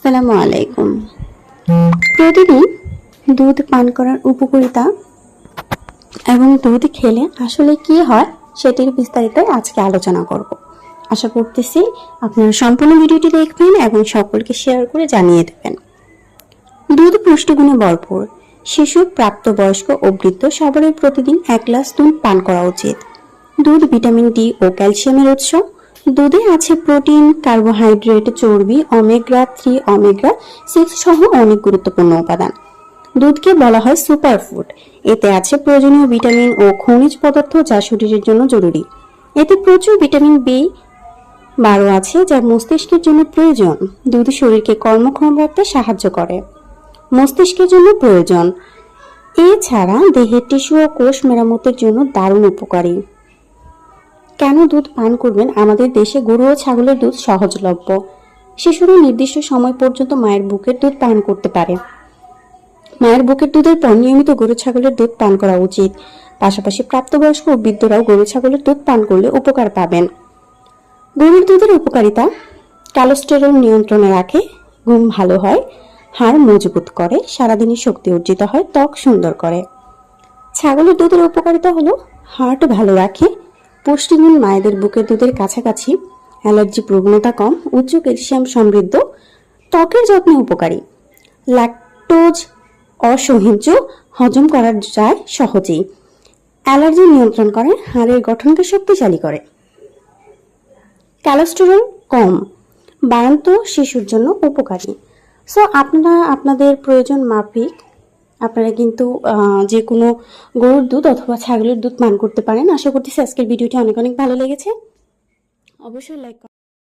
আসসালামু আলাইকুম। প্রতিদিন দুধ পান করার উপকারিতা এবং দুধ খেলে আসলে কি হয় সেটির বিস্তারিত আজকে আলোচনা করব। আশা করতেছি আপনারা সম্পূর্ণ ভিডিওটি দেখবেন এবং সকলকে শেয়ার করে জানিয়ে দেবেন। দুধ পুষ্টিগুণে ভরপুর। শিশু, প্রাপ্তবয়স্ক ও বৃদ্ধ সবারই প্রতিদিন 1 গ্লাস দুধ পান করা উচিত। দুধ ভিটামিন ডি ও ক্যালসিয়ামের উৎস। দুধে আছে প্রোটিন, কার্বোহাইড্রেট, চর্বি, ওমেগা 3, ওমেগা 6 সহ অনেক গুরুত্বপূর্ণ উপাদান। দুধকে বলা হয় সুপারফুড। এতে আছে প্রয়োজনীয় ভিটামিন ও খনিজ পদার্থ যা শরীরের জন্য জরুরি। এতে প্রচুর ভিটামিন বি12 আছে যা মস্তিষ্কের জন্য প্রয়োজন। দুধ শরীরকে কর্মক্ষম রাখতে সাহায্য করে। মস্তিষ্কের জন্য প্রয়োজন। এছাড়া দেহের টিস্যু ও কোষ মেরামতের জন্য দারুণ উপকারী। কেন দুধ পান করবেন? আমাদের দেশে গরু ও ছাগলের দুধ সহজলভ্য। শিশুরা নির্দিষ্ট সময় পর্যন্ত মায়ের বুকের দুধ পান করতে পারে। মায়ের বুকের দুধের পর নিয়মিত গরু ছাগলের দুধ পান করা উচিত। পাশাপাশি প্রাপ্তবয়স্ক ও বৃদ্ধরাও গরু ছাগলের দুধ পান করলে উপকার পাবেন। গরুর দুধের উপকারিতা: কোলেস্টেরল নিয়ন্ত্রণে রাখে, ঘুম ভালো হয়, হাড় মজবুত করে, সারাদিনের শক্তি অর্জিত হয়, ত্বক সুন্দর করে। ছাগলের দুধের উপকারিতা হলো হার্ট ভালো রাখে, পুষ্টিগুণ মায়েদের বুকের দুধের কাছাকাছি, অ্যালার্জি প্রবণতা কম, উচ্চ ক্যালসিয়াম সমৃদ্ধ, ত্বকের যত্নে উপকারী। ল্যাকটোজ অসহ্য, হজম করা যায় সহজেই, অ্যালার্জি নিয়ন্ত্রণ করে, হাড়ের গঠনকে শক্তিশালী করে। কোলেস্টেরল কম, বাড়ন্ত শিশুর জন্য উপকারী। সো আপনারা আপনাদের প্রয়োজন মাফিক আপনারা কিন্তু যে কোনো গরুর দুধ অথবা ছাগলের দুধ পান করতে পারেন। আশা করতেছি আজকের ভিডিওটি অনেক অনেক ভালো লেগেছে। অবশ্যই লাইক